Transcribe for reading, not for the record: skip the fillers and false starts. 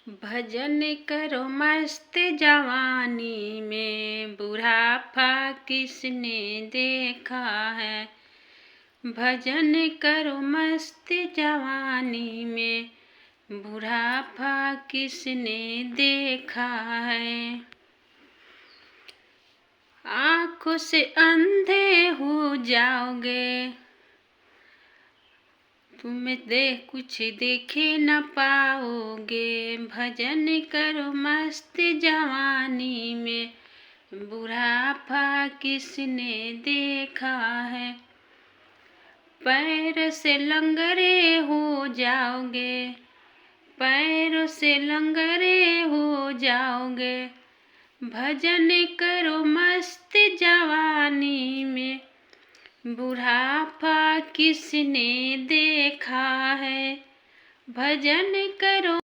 भजन करो मस्त जवानी में, बुढ़ापा किसने देखा है। भजन करो मस्त जवानी में, बुढ़ापा किसने देखा है। आँखों से अंधे हो जाओगे, तुम्हें कुछ देखे न पाओगे। भजन करो मस्त जवानी में, बुढ़ापा किसने देखा है। पैर से लंगरे हो जाओगे, पैरों से लंगरे हो जाओगे। भजन करो मस्त जवानी में, बुढ़ापा किसने देखा है। भजन करो